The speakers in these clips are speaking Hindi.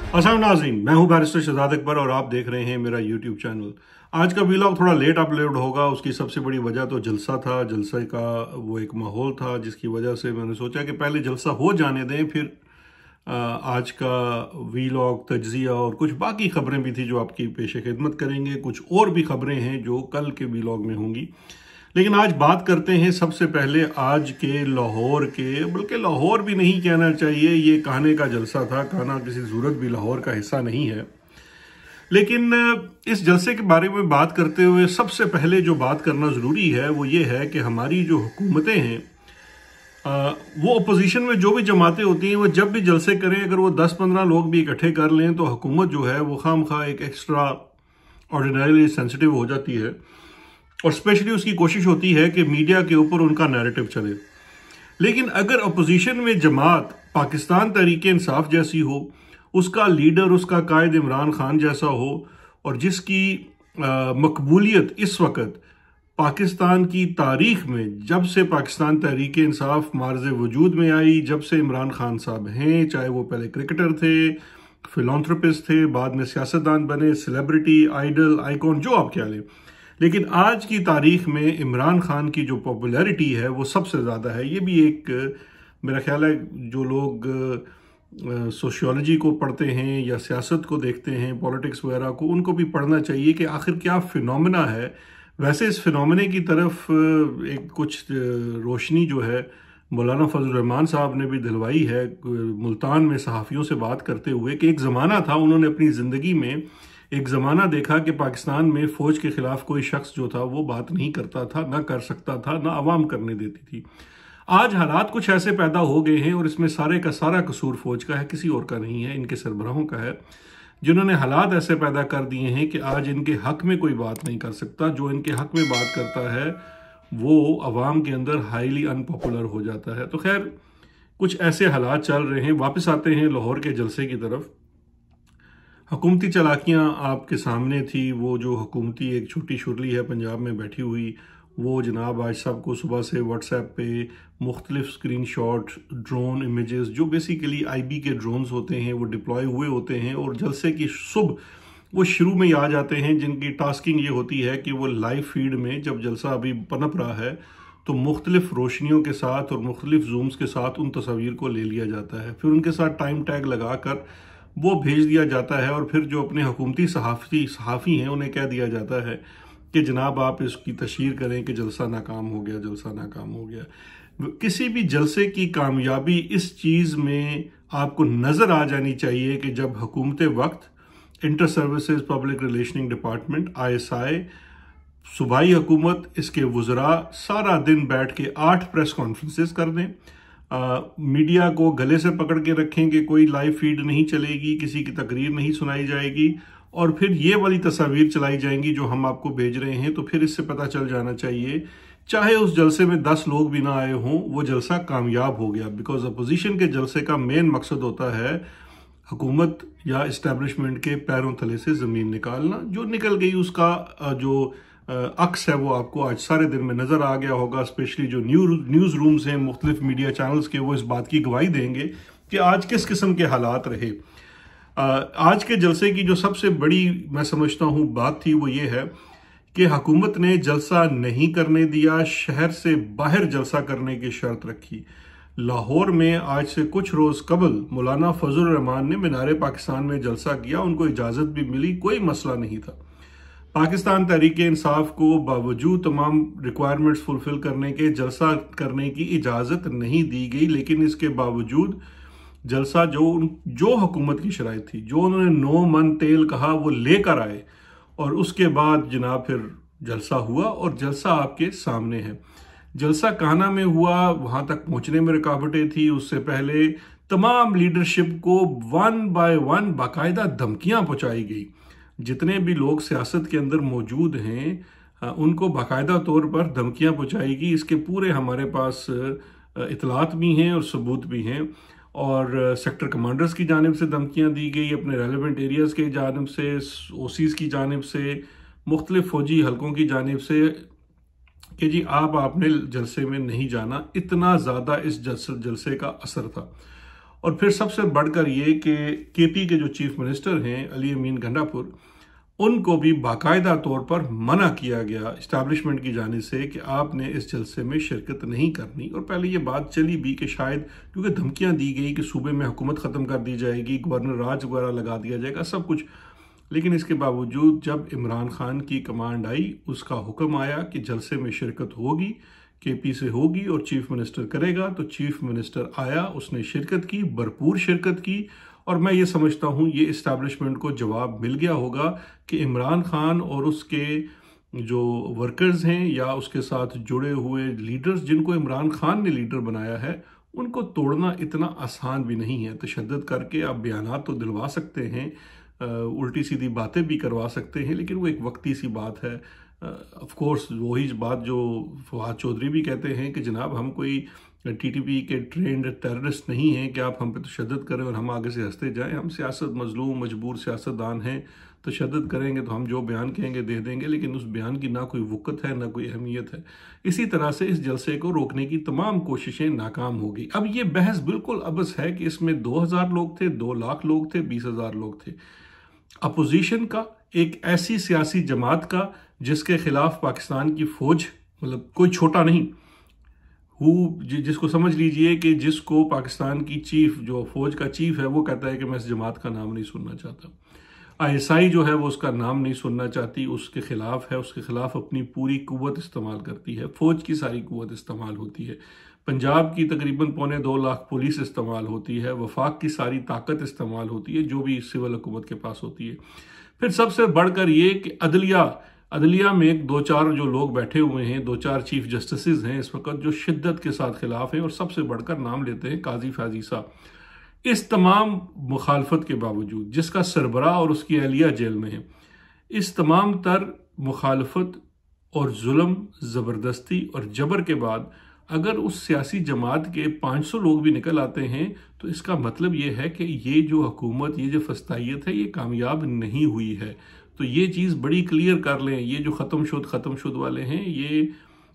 अस्सलाम नाज़रीन, मैं हूं बैरिस्टर शहजाद अकबर और आप देख रहे हैं मेरा यूट्यूब चैनल। आज का वीलॉग थोड़ा लेट अपलोड होगा। उसकी सबसे बड़ी वजह तो जलसा था। जलसे का वो एक माहौल था जिसकी वजह से मैंने सोचा कि पहले जलसा हो जाने दें, फिर आज का वीलॉग तज्जिया और कुछ बाकी खबरें भी थी जो आपकी पेशे खिदमत करेंगे। कुछ और भी खबरें हैं जो कल के वीलॉग में होंगी, लेकिन आज बात करते हैं सबसे पहले आज के लाहौर के, बल्कि लाहौर भी नहीं कहना चाहिए, ये कान्हे का जलसा था। कान्हा किसी सूरत भी लाहौर का हिस्सा नहीं है। लेकिन इस जलसे के बारे में बात करते हुए सबसे पहले जो बात करना ज़रूरी है वो ये है कि हमारी जो हुकूमतें हैं, वो अपोजिशन में जो भी जमातें होती हैं, वो जब भी जलसे करें, अगर वो 10-15 लोग भी इकट्ठे कर लें तो हुकूमत जो है वो खामखा एक एक्स्ट्रा ऑर्डिनरीली सेंसिटिव हो जाती है और स्पेशली उसकी कोशिश होती है कि मीडिया के ऊपर उनका नैरेटिव चले। लेकिन अगर अपोजिशन में जमात पाकिस्तान तहरीक-ए-इंसाफ जैसी हो, उसका लीडर, उसका कायद इमरान खान जैसा हो और जिसकी मकबूलियत इस वक्त पाकिस्तान की तारीख में, जब से पाकिस्तान तहरीक-ए-इंसाफ मार्ज़ वजूद में आई, जब से इमरान खान साहब हैं, चाहे वो पहले क्रिकेटर थे, फिलॉन्थ्रोपिस्ट थे, बाद में सियासतदान बने, सेलिब्रिटी, आइडल, आइकॉन, जो आप क्या लें, लेकिन आज की तारीख में इमरान खान की जो पॉपुलैरिटी है वो सबसे ज़्यादा है। ये भी एक मेरा ख्याल है जो लोग सोशियोलॉजी को पढ़ते हैं या सियासत को देखते हैं, पॉलिटिक्स वगैरह को, उनको भी पढ़ना चाहिए कि आखिर क्या फिनोमेना है। वैसे इस फिनोमेने की तरफ एक कुछ रोशनी जो है मौलाना फजल रहमान साहब ने भी दिलवाई है मुल्तान में सहाफ़ियों से बात करते हुए कि एक ज़माना था, उन्होंने अपनी ज़िंदगी में एक ज़माना देखा कि पाकिस्तान में फ़ौज के ख़िलाफ़ कोई शख्स जो था वो बात नहीं करता था, ना कर सकता था, ना आवाम करने देती थी। आज हालात कुछ ऐसे पैदा हो गए हैं और इसमें सारे का सारा कसूर फ़ौज का है, किसी और का नहीं है, इनके सरबराहों का है, जिन्होंने हालात ऐसे पैदा कर दिए हैं कि आज इनके हक़ में कोई बात नहीं कर सकता। जो इनके हक़ में बात करता है वो अवाम के अंदर हाईली अनपॉपुलर हो जाता है। तो खैर कुछ ऐसे हालात चल रहे हैं। वापस आते हैं लाहौर के जलसे की तरफ। हुकूमती चालाकियाँ आपके सामने थी। वो जो हुकूमती एक छोटी शुरली है पंजाब में बैठी हुई, वो जनाब आज सबको सुबह से व्हाट्सएप पे मुख्तलिफ स्क्रीन शॉट, ड्रोन इमेजेस, जो बेसिकली IB के ड्रोन्स होते हैं वो डिप्लॉय हुए होते हैं और जलसे की सुबह वो शुरू में ही आ जाते हैं, जिनकी टास्किंग ये होती है कि वो लाइव फीड में, जब जलसा अभी पनप रहा है, तो मुख्तलिफ रोशनियों के साथ और मुख्तलिफ जूम्स के साथ उन तस्वीर को ले लिया जाता है, फिर उनके साथ टाइम टैग लगा कर वो भेज दिया जाता है और फिर जो अपने हुकूमती सहाफ़ी हैं उन्हें कह दिया जाता है कि जनाब आप इसकी तशहीर करें कि जलसा नाकाम हो गया, जलसा नाकाम हो गया। किसी भी जलसे की कामयाबी इस चीज़ में आपको नज़र आ जानी चाहिए कि जब हुकूमत वक्त, inter services public relationing department ISI, सूबाई हुकूमत, इसके वज़रा सारा दिन बैठ के 8 प्रेस कॉन्फ्रेंसेस कर दें, मीडिया को गले से पकड़ के रखें कि कोई लाइव फीड नहीं चलेगी, किसी की तकरीर नहीं सुनाई जाएगी और फिर ये वाली तस्वीर चलाई जाएंगी जो हम आपको भेज रहे हैं। तो फिर इससे पता चल जाना चाहिए, चाहे उस जलसे में 10 लोग भी ना आए हों, वो जलसा कामयाब हो गया। बिकॉज अपोजिशन के जलसे का मेन मकसद होता है हुकूमत या इस्टेब्लिशमेंट के पैरों तले से ज़मीन निकालना। जो निकल गई उसका जो अक्स है वो आपको आज सारे दिन में नज़र आ गया होगा। स्पेशली जो न्यूज़ रूम्स हैं मुख्तलिफ मीडिया चैनल्स के, वो इस बात की गवाही देंगे कि आज किस किस्म के हालात रहे। आज के जलसे की जो सबसे बड़ी मैं समझता हूँ बात थी वो ये है कि हुकूमत ने जलसा नहीं करने दिया, शहर से बाहर जलसा करने की शर्त रखी। लाहौर में आज से कुछ रोज़ कबल मौलाना फजल रहमान ने मीनार पाकिस्तान में जलसा किया, उनको इजाज़त भी मिली, कोई मसला नहीं था। पाकिस्तान तहरीक-ए-इंसाफ को बावजूद तमाम रिक्वायरमेंट्स फुलफिल करने के जलसा करने की इजाज़त नहीं दी गई, लेकिन इसके बावजूद जलसा जो हुकूमत की शराइत थी, जो उन्होंने 9 मन तेल कहा, वो लेकर आए और उसके बाद जनाब फिर जलसा हुआ और जलसा आपके सामने है। जलसा कान्हा में हुआ, वहाँ तक पहुँचने में रुकावटें थी। उससे पहले तमाम लीडरशिप को 1 बाय 1 बाकायदा धमकियाँ पहुँचाई गई। जितने भी लोग सियासत के अंदर मौजूद हैं उनको बाकायदा तौर पर धमकियां पहुंचाएगी। इसके पूरे हमारे पास इतलात भी हैं और सबूत भी हैं और सेक्टर कमांडर्स की जानिब से धमकियां दी गई, अपने रेलेवेंट एरियाज़ के जानिब से, OCs की जानिब से, मुख्तलिफ फौजी हलकों की जानिब से कि जी आपने जलसे में नहीं जाना। इतना ज़्यादा इस जलसे का असर था और फिर सबसे बढ़कर ये कि केपी के जो चीफ मिनिस्टर हैं अली अमीन गंडापुर, उनको भी बाकायदा तौर पर मना किया गया इस्टेब्लिशमेंट की जानिब से कि आपने इस जलसे में शिरकत नहीं करनी। और पहले ये बात चली भी कि शायद क्योंकि धमकियां दी गई कि सूबे में हुकूमत ख़त्म कर दी जाएगी, गवर्नर राज वगैरह लगा दिया जाएगा, सब कुछ। लेकिन इसके बावजूद जब इमरान खान की कमांड आई, उसका हुक्म आया कि जलसे में शिरकत होगी, केपी से होगी और चीफ मिनिस्टर करेगा, तो चीफ मिनिस्टर आया, उसने शिरकत की, भरपूर शिरकत की। और मैं ये समझता हूँ ये इस्टेब्लिशमेंट को जवाब मिल गया होगा कि इमरान खान और उसके जो वर्कर्स हैं या उसके साथ जुड़े हुए लीडर्स जिनको इमरान खान ने लीडर बनाया है, उनको तोड़ना इतना आसान भी नहीं है। तशद्दुद करके आप बयानात तो दिलवा सकते हैं, उल्टी सीधी बातें भी करवा सकते हैं, लेकिन वो एक वक्ती सी बात है। ऑफ कोर्स वही बात जो फवाद चौधरी भी कहते हैं कि जनाब हम कोई टीटीपी के ट्रेंड टेररिस्ट नहीं हैं कि आप हम पे तशद्दुद करें और हम आगे से हंसते जाएं। हम सियासत मजलूम मजबूर सियासतदान हैं, तशद्दुद करेंगे तो हम जो बयान कहेंगे दे देंगे, लेकिन उस बयान की ना कोई वक़्त है ना कोई अहमियत है। इसी तरह से इस जलसे को रोकने की तमाम कोशिशें नाकाम हो गई। अब ये बहस बिल्कुल अबस है कि इसमें 2000 लोग थे, 2 लाख लोग थे, 20,000 लोग थे। अपोजिशन का, एक ऐसी सियासी जमात का जिसके खिलाफ पाकिस्तान की फौज, मतलब कोई छोटा नहीं, जिसको समझ लीजिए कि जिसको पाकिस्तान की चीफ, जो फौज का चीफ है, वो कहता है कि मैं इस जमात का नाम नहीं सुनना चाहता। आईएसआई जो है वो उसका नाम नहीं सुनना चाहती, उसके खिलाफ है, उसके खिलाफ अपनी पूरी कुव्वत इस्तेमाल करती है, फौज की सारी कुव्वत इस्तेमाल होती है, पंजाब की तकरीबन 2.25 लाख पुलिस इस्तेमाल होती है, वफाक की सारी ताकत इस्तेमाल होती है जो भी सिविल हुकूमत के पास होती है। फिर सबसे बढ़कर ये कि अदलिया में 2-4 जो लोग बैठे हुए हैं, 2-4 चीफ जस्टिस हैं इस वक्त जो शिद्दत के साथ खिलाफ हैं, और सबसे बढ़कर नाम लेते हैं काजी फैजी साहब। इस तमाम मुखालफत के बावजूद, जिसका सरबराह और उसकी अहलिया जेल में है, इस तमाम तर मुखालफत और जुल्म, ज़बरदस्ती और जबर के बाद अगर उस सियासी जमात के 500 लोग भी निकल आते हैं, तो इसका मतलब ये है कि ये जो हुकूमत, ये जो फस्तायत है, ये कामयाब नहीं हुई है। तो ये चीज़ बड़ी क्लियर कर लें। ये जो ख़त्म शुद वाले हैं, ये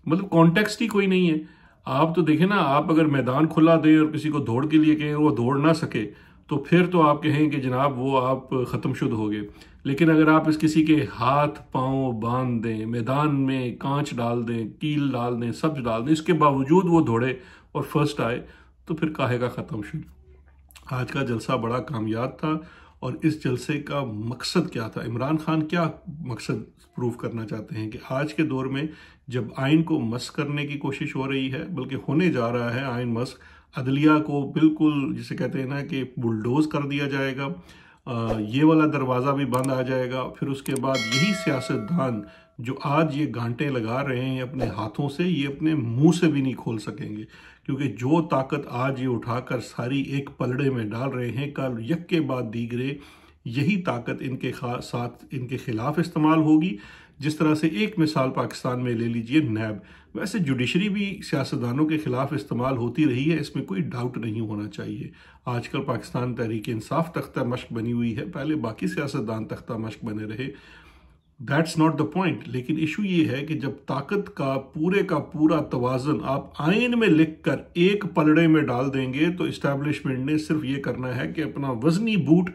मतलब कॉन्टेक्स्ट ही कोई नहीं है। आप तो देखें ना, आप अगर मैदान खुला दें और किसी को दौड़ के लिए कहें वो दौड़ ना सके, तो फिर तो आप कहें कि जनाब वो आप ख़त्म शुद हो गए। लेकिन अगर आप इस किसी के हाथ पांव बांध दें, मैदान में कांच डाल दें, कील डाल दें, सब्ज डाल दें, इसके बावजूद वो दौड़े और फर्स्ट आए, तो फिर काहे का ख़त्म शुद। आज का जलसा बड़ा कामयाब था। और इस जलसे का मकसद क्या था? इमरान खान क्या मकसद प्रूव करना चाहते हैं कि आज के दौर में जब आइन को मस्क करने की कोशिश हो रही है, बल्कि होने जा रहा है आइन मस्क, अदलिया को बिल्कुल जिसे कहते हैं ना कि बुलडोज कर दिया जाएगा, ये वाला दरवाज़ा भी बंद आ जाएगा। फिर उसके बाद यही सियासतदान जो आज ये गांटें लगा रहे हैं अपने हाथों से, ये अपने मुंह से भी नहीं खोल सकेंगे, क्योंकि जो ताकत आज ये उठाकर सारी एक पलड़े में डाल रहे हैं, कल यक्के बाद दीगरे यही ताकत इनके साथ इनके खिलाफ इस्तेमाल होगी। जिस तरह से एक मिसाल पाकिस्तान में ले लीजिए नैब, वैसे जुडिशरी भी सियासतदानों के खिलाफ इस्तेमाल होती रही है, इसमें कोई डाउट नहीं होना चाहिए। आजकल पाकिस्तान तहरीक इंसाफ तख्ता मश्क बनी हुई है, पहले बाकी सियासतदान तख्ता मश्क बने रहे, दैट्स नॉट द पॉइंट। लेकिन इशू ये है कि जब ताकत का पूरा तवाज़ुन आप आइन में लिख कर एक पलड़े में डाल देंगे, तो इस्टेब्लिशमेंट ने सिर्फ ये करना है कि अपना वजनी बूट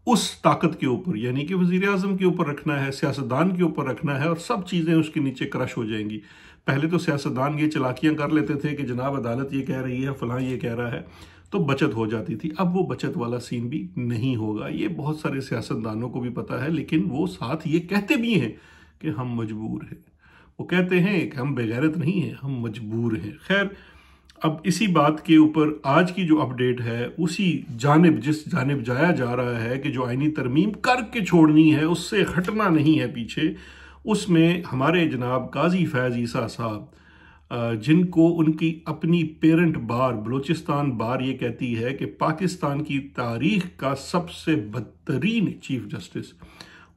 उस ताकत के ऊपर, यानी कि वज़ीर आज़म के ऊपर रखना है, सियासतदान के ऊपर रखना है, और सब चीज़ें उसके नीचे क्रश हो जाएंगी। पहले तो सियासतदान ये चलाकियां कर लेते थे कि जनाब अदालत ये कह रही है, फलां ये कह रहा है, तो बचत हो जाती थी। अब वो बचत वाला सीन भी नहीं होगा, ये बहुत सारे सियासतदानों को भी पता है, लेकिन वो साथ ये कहते भी हैं कि हम मजबूर हैं। वो कहते हैं कि हम बेगैरत नहीं हैं, हम मजबूर हैं। खैर, अब इसी बात के ऊपर आज की जो अपडेट है, उसी जानिब जिस जानिब जाया जा रहा है कि जो आईनी तरमीम करके छोड़नी है, उससे हटना नहीं है पीछे, उसमें हमारे जनाब काजी फैज़ ईसा साहब, जिनको उनकी अपनी पेरेंट बार बलूचिस्तान बार ये कहती है कि पाकिस्तान की तारीख का सबसे बदतरीन चीफ जस्टिस,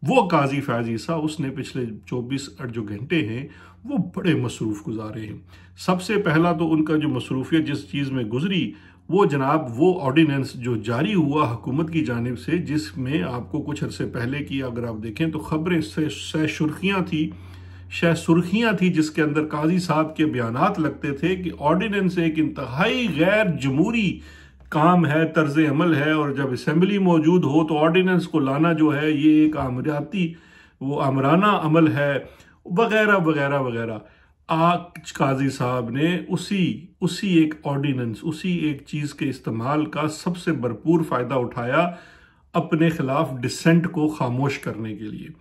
वो काजी फैज़ ईसा, उसने पिछले 24 जो घंटे हैं वो बड़े मसरूफ़ गुजारे हैं। सबसे पहला तो उनका जो मसरूफियत जिस चीज़ में गुजरी, वो जनाब वो ऑर्डिनेंस जो जारी हुआ हुकूमत की जानिब से, जिसमें आपको कुछ अरसे पहले की अगर आप देखें तो खबरें से सुर्खियाँ थी, जिसके अंदर काजी साहब के बयानात लगते थे कि ऑर्डिनेंस एक इंतहाई गैर जमहूरी काम है, तर्ज अमल है, और जब असेंबली मौजूद हो तो ऑर्डिनेंस को लाना जो है ये एक आमराना अमल है, वगैरह वगैरह वगैरह। आज काजी साहब ने उसी एक ऑर्डिनेंस, उसी एक चीज़ के इस्तेमाल का सबसे भरपूर फ़ायदा उठाया अपने खिलाफ डिसेंट को खामोश करने के लिए।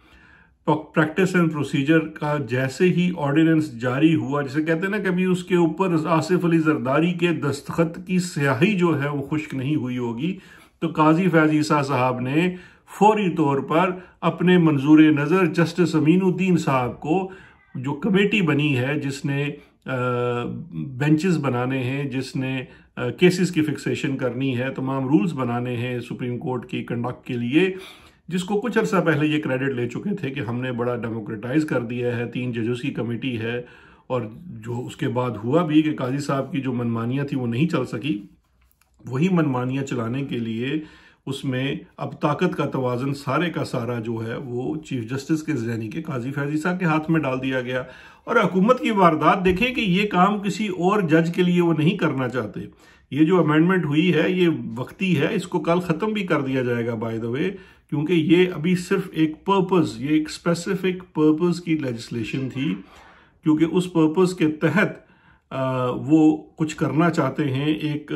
प्रैक्टिस एंड प्रोसीजर का जैसे ही ऑर्डिनेंस जारी हुआ, जैसे कहते हैं ना, कभी उसके ऊपर आसिफ अली जरदारी के दस्तखत की स्याही जो है वो खुश्क नहीं हुई होगी, तो काजी फैज ईसा साहब ने फौरी तौर पर अपने मंजूर नज़र जस्टिस अमीनुद्दीन साहब को, जो कमेटी बनी है जिसने बेंचेस बनाने हैं, जिसने केसेस की फिक्सेशन करनी है, तमाम रूल्स बनाने हैं सुप्रीम कोर्ट की कंडक्ट के लिए, जिसको कुछ अर्सा पहले ये क्रेडिट ले चुके थे कि हमने बड़ा डेमोक्रेटाइज कर दिया है, 3 जजों की कमेटी है। और जो उसके बाद हुआ भी कि काजी साहब की जो मनमानियाँ थी वो नहीं चल सकी, वही मनमानियाँ चलाने के लिए उसमें अब ताकत का तवाज़न सारे का सारा जो है वो चीफ जस्टिस के यानी कि काजी फैज ईसा के हाथ में डाल दिया गया। और हुकूमत की वारदात देखें कि ये काम किसी और जज के लिए वो नहीं करना चाहते। ये जो अमेंडमेंट हुई है ये वक्ती है, इसको कल ख़त्म भी कर दिया जाएगा बाय द वे, क्योंकि ये अभी सिर्फ एक पर्पस, ये एक स्पेसिफिक पर्पस की लेजिस्लेशन थी, क्योंकि उस पर्पस के तहत वो कुछ करना चाहते हैं, एक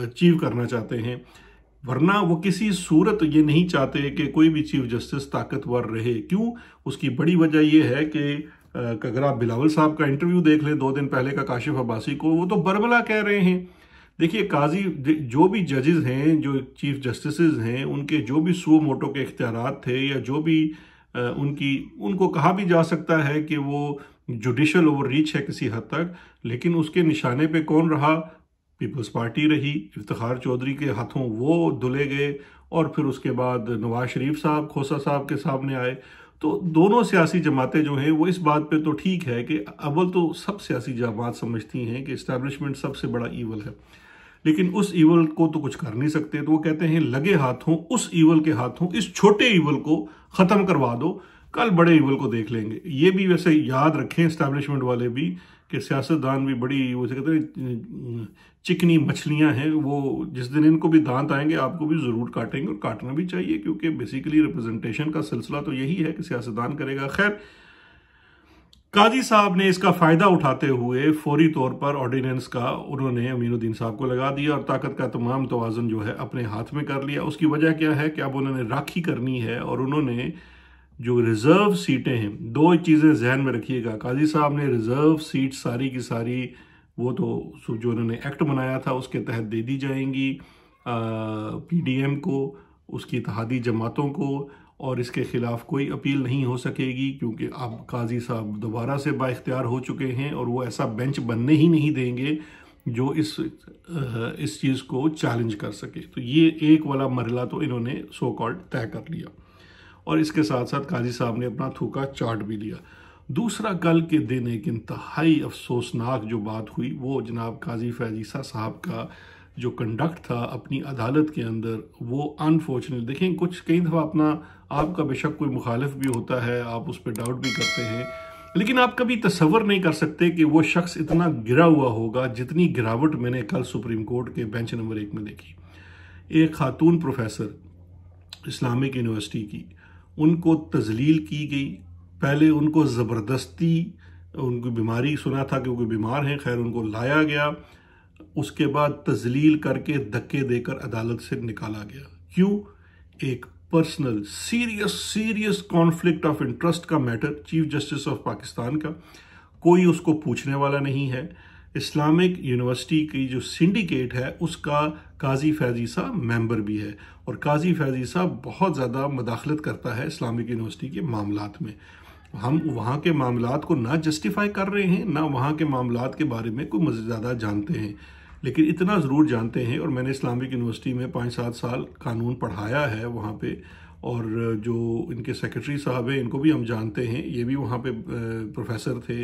अचीव करना चाहते हैं। वरना वो किसी सूरत ये नहीं चाहते कि कोई भी चीफ जस्टिस ताकतवर रहे। क्यों? उसकी बड़ी वजह ये है कि अगर आप बिलावल साहब का इंटरव्यू देख लें 2 दिन पहले का काशिफ अब्बासी को, वो तो बरबला कह रहे हैं। देखिए, काजी जो भी जजेस हैं, जो चीफ जस्टिस हैं, उनके जो भी सू मोटो के इख्तियारात थे, या जो भी उनको कहा भी जा सकता है कि वो जुडिशल ओवर रीच है किसी हद तक, लेकिन उसके निशाने पे कौन रहा? पीपल्स पार्टी रही। इफ्तिखार चौधरी के हाथों वो धुले गए, और फिर उसके बाद नवाज शरीफ साहब खोसा साहब के सामने आए। तो दोनों सियासी जमातें जो हैं वो इस बात पे तो ठीक है कि अव्वल तो सब सियासी जमात समझती हैं कि इस्टेब्लिशमेंट सबसे बड़ा ईवल है, लेकिन उस ईवल को तो कुछ कर नहीं सकते। तो वो कहते हैं लगे हाथों, उस ईवल के हाथों इस छोटे ईवल को ख़त्म करवा दो, कल बड़े ईवल को देख लेंगे। ये भी वैसे याद रखें इस्टेब्लिशमेंट वाले भी कि सियासतदान भी बड़ी, वो कहते हैं चिकनी मछलियां हैं, वो जिस दिन इनको भी दांत आएंगे आपको भी ज़रूर काटेंगे, और काटना भी चाहिए, क्योंकि बेसिकली रिप्रेजेंटेशन का सिलसिला तो यही है कि सियासतदान करेगा। खैर, काजी साहब ने इसका फ़ायदा उठाते हुए फौरी तौर पर ऑर्डिनेंस का उन्होंने अमीनुद्दीन साहब को लगा दिया, और ताकत का तमाम तवाज़ुन जो है अपने हाथ में कर लिया। उसकी वजह क्या है कि अब उन्होंने राखी करनी है, और उन्होंने जो रिज़र्व सीटें हैं, 2 चीज़ें जहन में रखिएगा। काजी साहब ने रिज़र्व सीट सारी की सारी वो तो जो उन्होंने एक्ट बनाया था उसके तहत दे दी जाएंगी PDM को, उसकी इत्तेहादी जमातों को, और इसके खिलाफ कोई अपील नहीं हो सकेगी, क्योंकि अब काजी साहब दोबारा से बाइख्तियार हो चुके हैं, और वो ऐसा बेंच बनने ही नहीं देंगे जो इस चीज़ को चैलेंज कर सके। तो ये एक वाला मरला तो इन्होंने सो कॉल्ड तय कर लिया, और इसके साथ साथ काजी साहब ने अपना थूका चाट भी लिया। दूसरा, कल के दिन एक इंतहाई अफसोसनाक जो बात हुई, वो जनाब काजी फैज ईसा साहब का जो कंडक्ट था अपनी अदालत के अंदर, वो अनफॉर्चुनेट, देखें कुछ कई दफ़ा आपका बेशक कोई मुखालिफ भी होता है, आप उस पर डाउट भी करते हैं, लेकिन आप कभी तसव्वुर नहीं कर सकते कि वो शख्स इतना गिरा हुआ होगा जितनी गिरावट मैंने कल सुप्रीम कोर्ट के बेंच नंबर 1 में देखी। एक खातून प्रोफेसर इस्लामिक यूनिवर्सिटी की, उनको तजलील की गई। पहले उनको ज़बरदस्ती, उनकी बीमारी सुना था कि वो बीमार हैं, खैर उनको लाया गया, उसके बाद तजलील करके धक्के देकर अदालत से निकाला गया। क्यों? एक personal serious conflict of interest का matter, chief justice of Pakistan का, कोई उसको पूछने वाला नहीं है। इस्लामिक यूनिवर्सिटी की जो सिंडिकेट है उसका काजी फैज ईसा मेंबर भी है, और काजी फैज ईसा बहुत ज़्यादा मदाखलत करता है इस्लामिक यूनिवर्सिटी के मामलात में। हम वहाँ के मामलात को ना जस्टिफाई कर रहे हैं, ना वहाँ के मामलात के बारे में कोई मज़ीद ज़्यादा जानते हैं, लेकिन इतना ज़रूर जानते हैं, और मैंने इस्लामिक यूनिवर्सिटी में 5-7 साल कानून पढ़ाया है वहाँ पे, और जो इनके सेक्रेटरी साहब हैं इनको भी हम जानते हैं, ये भी वहाँ पे प्रोफेसर थे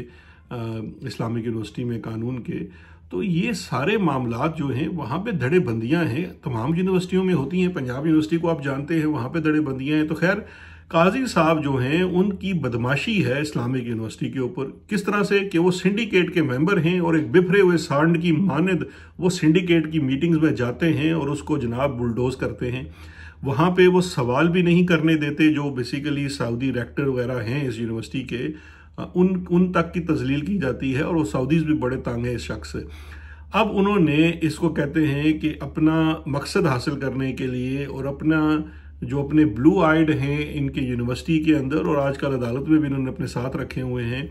इस्लामिक यूनिवर्सिटी में कानून के। तो ये सारे मामलात जो हैं वहाँ पे धड़ेबंदियाँ हैं, तमाम यूनिवर्सिटियों में होती हैं। पंजाब यूनिवर्सिटी को आप जानते हैं, वहाँ पे धड़ेबंदियाँ हैं। तो खैर काजी साहब जो हैं उनकी बदमाशी है इस्लामिक यूनिवर्सिटी के ऊपर, किस तरह से कि वो सिंडिकेट के मेंबर हैं और एक बिफरे हुए सांड की मानद वो सिंडिकेट की मीटिंग्स में जाते हैं और उसको जनाब बुलडोज करते हैं। वहाँ पे वो सवाल भी नहीं करने देते जो बेसिकली सऊदी रेक्टर वगैरह हैं इस यूनिवर्सिटी के, उन तक की तजलील की जाती है और वो सऊदीज भी बड़े तंग हैं इस शख्स से। अब उन्होंने इसको कहते हैं कि अपना मकसद हासिल करने के लिए और अपने ब्लू आइड हैं इनके यूनिवर्सिटी के अंदर और आजकल अदालत में भी इन्होंने अपने साथ रखे हुए हैं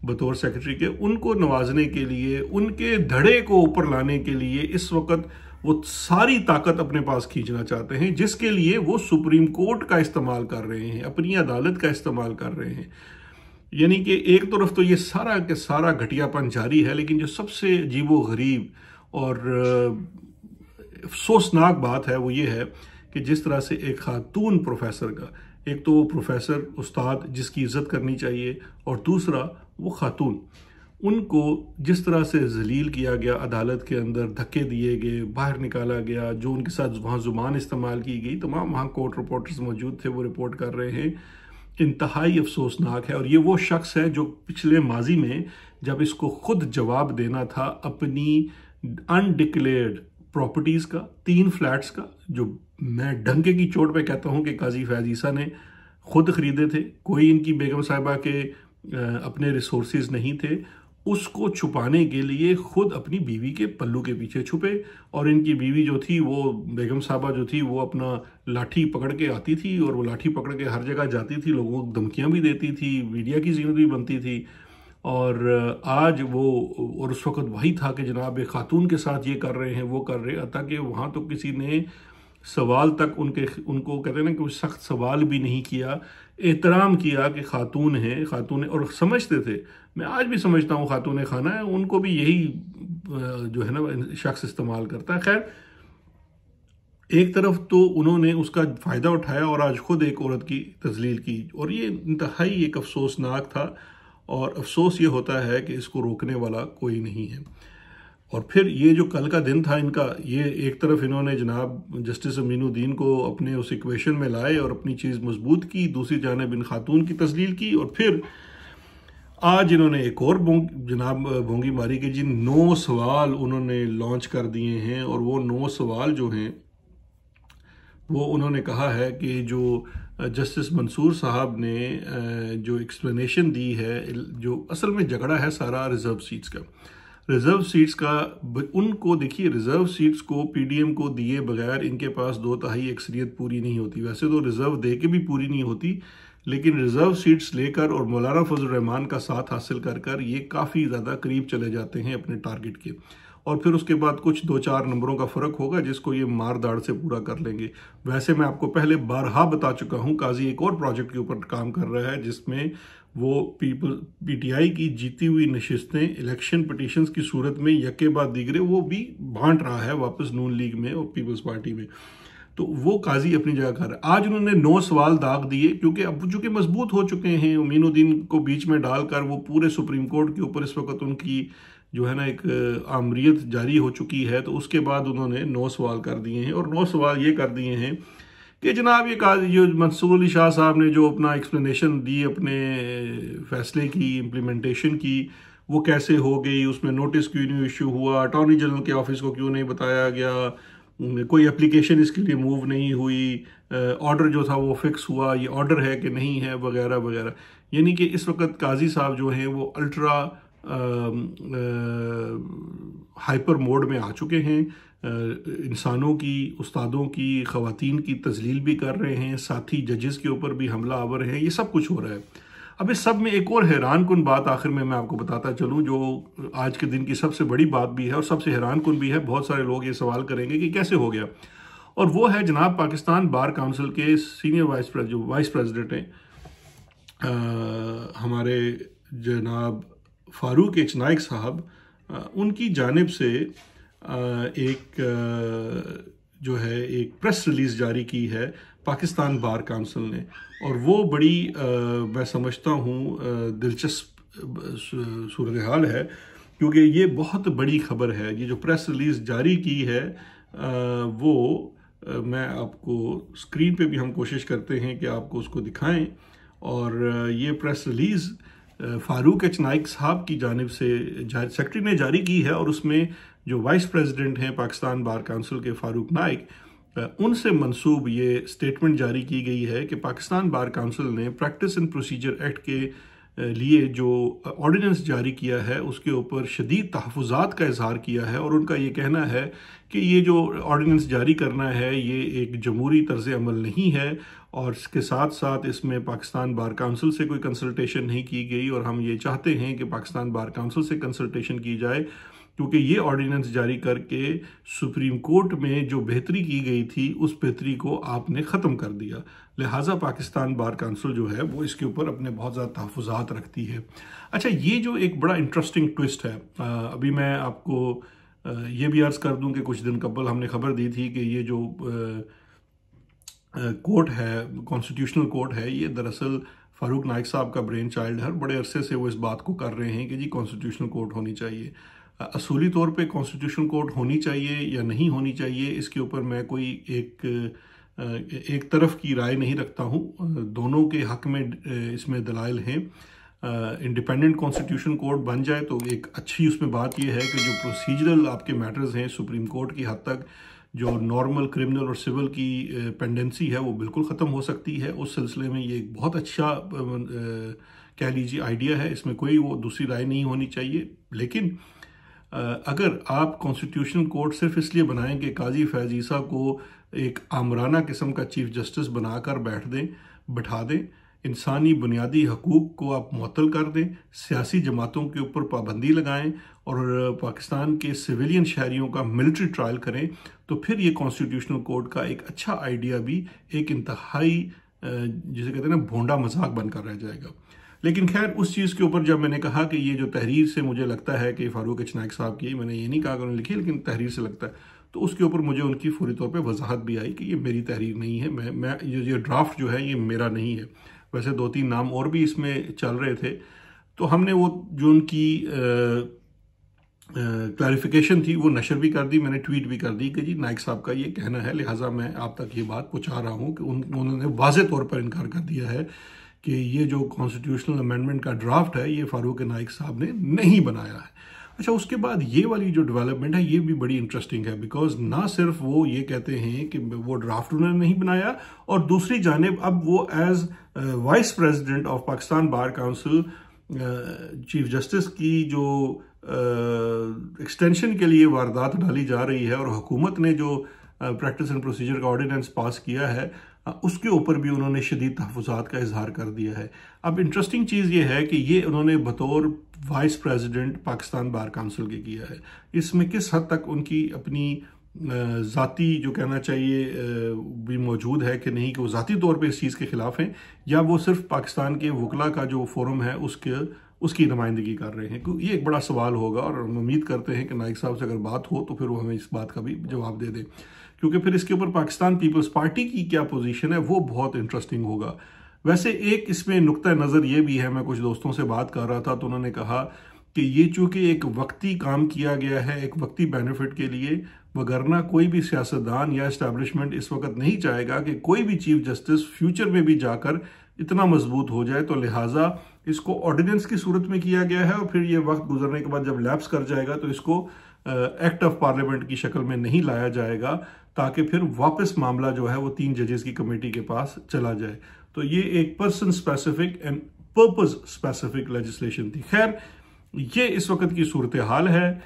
बतौर सेक्रेटरी के, उनको नवाजने के लिए, उनके धड़े को ऊपर लाने के लिए इस वक्त वो सारी ताकत अपने पास खींचना चाहते हैं, जिसके लिए वो सुप्रीम कोर्ट का इस्तेमाल कर रहे हैं, अपनी अदालत का इस्तेमाल कर रहे हैं। यानी कि एक तरफ तो ये सारा के सारा घटियापन जारी है, लेकिन जो सबसे अजीबोगरीब और अफसोसनाक बात है वो ये है कि जिस तरह से एक खातून प्रोफेसर का, एक तो वो प्रोफेसर उस्ताद जिसकी इज्जत करनी चाहिए और दूसरा वो खातून, उनको जिस तरह से जलील किया गया, अदालत के अंदर धक्के दिए गए, बाहर निकाला गया, जो उनके साथ वहाँ जुबान इस्तेमाल की गई, तमाम वहाँ कोर्ट रिपोर्टर्स मौजूद थे वो रिपोर्ट कर रहे हैं, इंतहाई अफसोसनाक है। और ये वो शख्स है जो पिछले माजी में जब इसको खुद जवाब देना था अपनी अनडिक्लेयर्ड प्रॉपर्टीज़ का, 3 फ्लैट्स का, जो मैं डंके की चोट पे कहता हूँ कि काजी फैज ईसा ने खुद खरीदे थे, कोई इनकी बेगम साहिबा के अपने रिसोर्सेज नहीं थे, उसको छुपाने के लिए खुद अपनी बीवी के पल्लू के पीछे छुपे। और इनकी बीवी जो थी, वो बेगम साहबा जो थी, वो अपना लाठी पकड़ के आती थी और वो लाठी पकड़ के हर जगह जाती थी, लोगों को धमकियां भी देती थी, मीडिया की जीनत भी बनती थी। और आज वो, और उस वक्त वही था कि जनाब एक खातून के साथ ये कर रहे हैं, वो कर रहे हैं, ताकि वहाँ तो किसी ने सवाल तक उनको कहते हैं ना कि सख्त सवाल भी नहीं किया, एहतराम किया कि खातून है, खातून है, और समझते थे, मैं आज भी समझता हूँ खातून खाना है, उनको भी यही जो है ना शख्स इस्तेमाल करता है। खैर, एक तरफ तो उन्होंने उसका फ़ायदा उठाया और आज खुद एक औरत की तजलील की, और ये इंतहाई एक अफसोसनाक था। और अफसोस ये होता है कि इसको रोकने वाला कोई नहीं है। और फिर ये जो कल का दिन था इनका, ये एक तरफ इन्होंने जनाब जस्टिस अमीनुद्दीन को अपने उस इक्वेशन में लाए और अपनी चीज़ मजबूत की, दूसरी जानिब इन खातून की तस्लील की, और फिर आज इन्होंने एक और जनाब बोंगी मारी कि जिन 9 सवाल उन्होंने लॉन्च कर दिए हैं। और वो 9 सवाल जो हैं वो उन्होंने कहा है कि जो जस्टिस मंसूर साहब ने जो एक्सप्लेनेशन दी है, जो असल में झगड़ा है सारा रिजर्व सीट्स का, रिजर्व सीट्स का, उनको देखिए, रिजर्व सीट्स को पीडीएम को दिए बगैर इनके पास 2/3 अक्सरियत पूरी नहीं होती। वैसे तो रिजर्व दे के भी पूरी नहीं होती, लेकिन रिजर्व सीट्स लेकर और मौलाना फजल रहमान का साथ हासिल कर ये काफ़ी ज़्यादा करीब चले जाते हैं अपने टारगेट के। और फिर उसके बाद कुछ 2-4 नंबरों का फ़र्क होगा जिसको ये मार दाड़ से पूरा कर लेंगे। वैसे मैं आपको पहले बारहा बता चुका हूँ, काजी एक और प्रोजेक्ट के ऊपर काम कर रहा है जिसमें वो पीटीआई की जीती हुई नशिस्तें इलेक्शन पिटीशंस की सूरत में यके बाद दीगरे वो भी बांट रहा है वापस नून लीग में और पीपल्स पार्टी में। तो वो काजी अपनी जगह कर रहा है। आज उन्होंने 9 सवाल दाग दिए, क्योंकि अब चूंकि मजबूत हो चुके हैं, अमीनुद्दीन को बीच में डालकर वो पूरे सुप्रीम कोर्ट के ऊपर इस वक्त उनकी जो है ना एक आमरीत जारी हो चुकी है। तो उसके बाद उन्होंने 9 सवाल कर दिए हैं, और 9 सवाल ये कर दिए हैं कि जनाब ये जो मंसूर अली शाह साहब ने जो अपना एक्सप्लेनेशन दी अपने फैसले की इम्प्लीमेंटेशन की, वो कैसे हो गई, उसमें नोटिस क्यों नहीं इशू हुआ, अटॉर्नी जनरल के ऑफिस को क्यों नहीं बताया गया, कोई एप्लीकेशन इसके लिए मूव नहीं हुई, ऑर्डर जो था वो फिक्स हुआ, ये ऑर्डर है कि नहीं है, वगैरह वगैरह। यानी कि इस वक्त काजी साहब जो हैं वो अल्ट्रा हाइपर मोड में आ चुके हैं। इंसानों की, उस्तादों की, ख़वातीन की तजलील भी कर रहे हैं, साथ ही जजेस के ऊपर भी हमला आवर हैं, ये सब कुछ हो रहा है। अब इस सब में एक और हैरान कुन बात आखिर में मैं आपको बताता चलूँ, जो आज के दिन की सबसे बड़ी बात भी है और सबसे हैरान कुन भी है। बहुत सारे लोग ये सवाल करेंगे कि कैसे हो गया, और वो है जनाब पाकिस्तान बार काउंसिल के सीनियर वाइस प्रेसिडेंट हैं हमारे जनाब फारूक एच नाइक साहब, उनकी जानिब से एक जो है एक प्रेस रिलीज़ जारी की है पाकिस्तान बार काउंसिल ने, और वो बड़ी मैं समझता हूँ दिलचस्प सूरत हाल है, क्योंकि ये बहुत बड़ी खबर है। ये जो प्रेस रिलीज़ जारी की है वो मैं आपको स्क्रीन पे भी हम कोशिश करते हैं कि आपको उसको दिखाएं। और ये press release Farooq H Naik साहब की जानिब से सेक्रेटरी ने जारी की है, और उसमें जो वाइस प्रेसिडेंट हैं पाकिस्तान बार काउंसिल के फारूक नाइक, उनसे मंसूब ये स्टेटमेंट जारी की गई है कि पाकिस्तान बार काउंसिल ने प्रैक्टिस एंड प्रोसीजर एक्ट के लिए जो ऑर्डिनेंस जारी किया है उसके ऊपर शदीद तहफ़्फ़ुज़ात का इजहार किया है। और उनका ये कहना है कि ये जो ऑर्डिनेंस जारी करना है ये एक जमहूरी तर्ज़ अमल नहीं है, और इसके साथ साथ इसमें पाकिस्तान बार काउंसिल से कोई कंसल्टेशन नहीं की गई, और हम ये चाहते हैं कि पाकिस्तान बार काउंसिल से कंसल्टेशन की जाए, क्योंकि ये ऑर्डिनेंस जारी करके सुप्रीम कोर्ट में जो बेहतरी की गई थी उस बेहतरी को आपने ख़त्म कर दिया। लिहाजा पाकिस्तान बार काउंसिल जो है वो इसके ऊपर अपने बहुत ज़्यादा तहफ़्फ़ुज़ात रखती है। अच्छा, ये जो एक बड़ा इंटरेस्टिंग ट्विस्ट है, अभी मैं आपको ये भी अर्ज़ कर दूं कि कुछ दिन कबल हमने खबर दी थी कि ये जो कोर्ट है, कॉन्स्टिट्यूशनल कोर्ट है, ये दरअसल फारूक नाइक साहब का ब्रेन चाइल्ड है। बड़े अरसे से वो इस बात को कर रहे हैं कि जी कॉन्स्टिट्यूशनल कोर्ट होनी चाहिए। असूली तौर पे कॉन्स्टिट्यूशनल कोर्ट होनी चाहिए या नहीं होनी चाहिए, इसके ऊपर मैं कोई एक तरफ की राय नहीं रखता हूँ। दोनों के हक में इसमें दलाइल हैं। इंडिपेंडेंट कॉन्स्टिट्यूशन कोर्ट बन जाए तो एक अच्छी उसमें बात यह है कि जो प्रोसीजरल आपके मैटर्स हैं सुप्रीम कोर्ट की हद तक, जो नॉर्मल क्रिमिनल और सिविल की पेंडेंसी है वो बिल्कुल ख़त्म हो सकती है। उस सिलसिले में ये एक बहुत अच्छा कह लीजिए आइडिया है, इसमें कोई वो दूसरी राय नहीं होनी चाहिए। लेकिन अगर आप कॉन्स्टिट्यूशनल कोर्ट सिर्फ इसलिए बनाएं कि काजी फैज़ ईसा को एक आमराना किस्म का चीफ जस्टिस बनाकर बैठा दें, इंसानी बुनियादी हकूक़ को आप मुअत्तल कर दें, सियासी जमातों के ऊपर पाबंदी लगाएं और पाकिस्तान के सिविलियन शहरियों का मिलिट्री ट्रायल करें, तो फिर ये कॉन्स्टिट्यूशनल कोर्ट का एक अच्छा आइडिया भी एक इंतहाई जिसे कहते हैं ना भोंडा मजाक बनकर रह जाएगा। लेकिन खैर, उस चीज़ के ऊपर जब मैंने कहा कि ये जो तहरीर से मुझे लगता है कि फारूक एच नाइक साहब की, मैंने ये नहीं कहा कि उन्होंने लिखी, लेकिन तहरीर से लगता है, तो उसके ऊपर मुझे उनकी फौरी तौर पे वजाहत भी आई कि ये मेरी तहरीर नहीं है, मैं ये ड्राफ्ट जो है ये मेरा नहीं है। वैसे 2-3 नाम और भी इसमें चल रहे थे, तो हमने वो जो उनकी क्लैरिफिकेशन थी वो नशर भी कर दी, मैंने ट्वीट भी कर दी कि जी नाइक साहब का ये कहना है, लिहाजा मैं आप तक ये बात पहुँचा रहा हूँ कि उन्होंने वाज़ेह तौर पर इनकार कर दिया है कि ये जो कॉन्स्टिट्यूशनल अमेंडमेंट का ड्राफ्ट है ये फारूक नाइक साहब ने नहीं बनाया है। अच्छा, उसके बाद ये वाली जो डेवलपमेंट है ये भी बड़ी इंटरेस्टिंग है, बिकॉज ना सिर्फ वो ये कहते हैं कि वो ड्राफ्ट उन्होंने नहीं बनाया, और दूसरी जानिब अब वो as vice president of Pakistan bar council chief justice की जो एक्सटेंशन के लिए वारदात डाली जा रही है, और हुकूमत ने जो प्रैक्टिस एंड प्रोसीजर का ऑर्डिनेंस पास किया है उसके ऊपर भी उन्होंने शदीद तहफ़्फ़ुज़ात का इजहार कर दिया है। अब इंटरेस्टिंग चीज़ ये है कि ये उन्होंने बतौर vice president Pakistan bar council के किया है। इसमें किस हद तक उनकी अपनी ज़ाती जो कहना चाहिए भी मौजूद है कि नहीं, कि वो ज़ाती तौर पे इस चीज़ के ख़िलाफ़ हैं, या वो सिर्फ पाकिस्तान के वकला का जो फोरम है उसकी नुमाइंदगी कर रहे हैं, ये एक बड़ा सवाल होगा। और हम उम्मीद करते हैं कि नाइक साहब से अगर बात हो तो फिर वो हमें इस बात का भी जवाब दे दें, क्योंकि फिर इसके ऊपर पाकिस्तान पीपल्स पार्टी की क्या पोजीशन है वो बहुत इंटरेस्टिंग होगा। वैसे एक इसमें नुक्ता नज़र ये भी है, मैं कुछ दोस्तों से बात कर रहा था तो उन्होंने कहा कि ये चूँकि एक वक्ती काम किया गया है, एक वक्ती बेनिफिट के लिए, वगरना कोई भी सियासतदान या इस्टेब्लिशमेंट इस वक्त नहीं चाहेगा कि कोई भी चीफ जस्टिस फ्यूचर में भी जाकर इतना मजबूत हो जाए, तो लिहाजा इसको ऑर्डिनेंस की सूरत में किया गया है, और फिर ये वक्त गुजरने के बाद जब लैप्स कर जाएगा तो इसको एक्ट ऑफ पार्लियामेंट की शक्ल में नहीं लाया जाएगा, ताकि फिर वापस मामला जो है वो 3 जजेस की कमेटी के पास चला जाए। तो ये एक person specific and purpose specific legislation थी। खैर, ये इस वक्त की सूरत हाल है।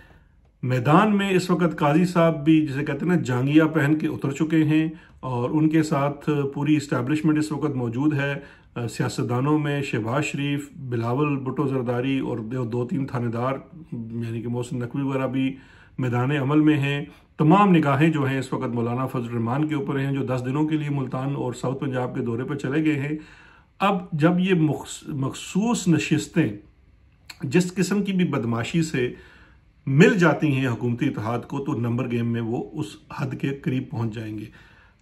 मैदान में इस वक्त काजी साहब भी जिसे कहते हैं ना जांगिया पहन के उतर चुके हैं, और उनके साथ पूरी इस्टेब्लिशमेंट इस वक्त मौजूद है। सियासतदानों में शहबाज शरीफ, बिलावल भुट्टो जरदारी और 2-3 थानेदार यानी कि मोहसिन नकवी वगैरह भी मैदान अमल में हैं। तमाम निगाहें जो हैं इस वक्त मौलाना फजल रहमान के ऊपर हैं, जो 10 दिनों के लिए मुल्तान और साउथ पंजाब के दौरे पर चले गए हैं। अब जब ये मखसूस नशिस्तें जिस किस्म की भी बदमाशी से मिल जाती हैं हुकूमती इत्तेहाद को, तो नंबर गेम में वो उस हद के करीब पहुंच जाएंगे।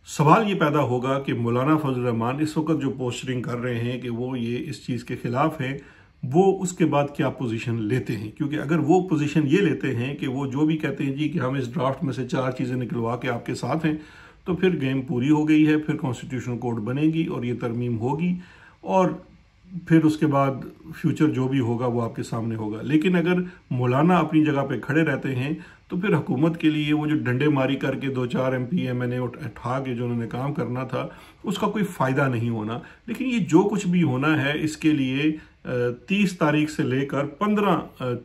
सवाल ये पैदा होगा कि मौलाना फजल रहमान इस वक्त जो पोस्टरिंग कर रहे हैं कि वो ये इस चीज़ के खिलाफ हैं, वो उसके बाद क्या पोजीशन लेते हैं। क्योंकि अगर वो पोजीशन ये लेते हैं कि वो जो भी कहते हैं जी कि हम इस ड्राफ्ट में से 4 चीज़ें निकलवा के आपके साथ हैं, तो फिर गेम पूरी हो गई है, फिर कॉन्स्टिट्यूशनल कोर्ट बनेगी और ये तरमीम होगी और फिर उसके बाद फ्यूचर जो भी होगा वो आपके सामने होगा। लेकिन अगर मौलाना अपनी जगह पे खड़े रहते हैं तो फिर हुकूमत के लिए वो जो डंडे मारी करके 2-4 MP MNA उठा के जो उन्होंने काम करना था उसका कोई फ़ायदा नहीं होना। लेकिन ये जो कुछ भी होना है इसके लिए 30 तारीख से लेकर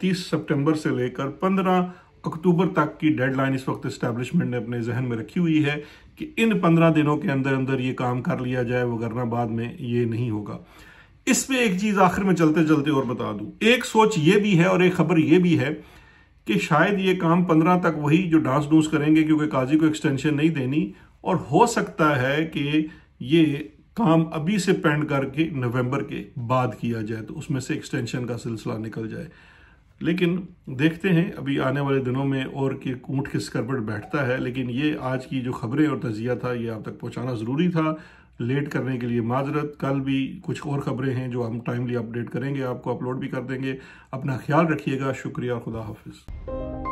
30 सितंबर से लेकर 15 अक्टूबर तक की डेडलाइन इस वक्त एस्टैब्लिशमेंट ने अपने जहन में रखी हुई है कि इन 15 दिनों के अंदर अंदर ये काम कर लिया जाए, वरना बाद में ये नहीं होगा। इसमें एक चीज आखिर में चलते चलते और बता दूं, एक सोच ये भी है और एक खबर ये भी है कि शायद ये काम 15 तक वही जो डांस डूंस करेंगे क्योंकि काजी को एक्सटेंशन नहीं देनी, और हो सकता है कि ये काम अभी से पेंड करके नवंबर के बाद किया जाए तो उसमें से एक्सटेंशन का सिलसिला निकल जाए। लेकिन देखते हैं अभी आने वाले दिनों में और कि ऊंट किस कर पर बैठता है। लेकिन ये आज की जो खबरें और तजिया था ये आप तक पहुंचाना ज़रूरी था। लेट करने के लिए माजरत। कल भी कुछ और खबरें हैं जो हम टाइमली अपडेट करेंगे, आपको अपलोड भी कर देंगे। अपना ख्याल रखिएगा। शुक्रिया। खुदा हाफिज़।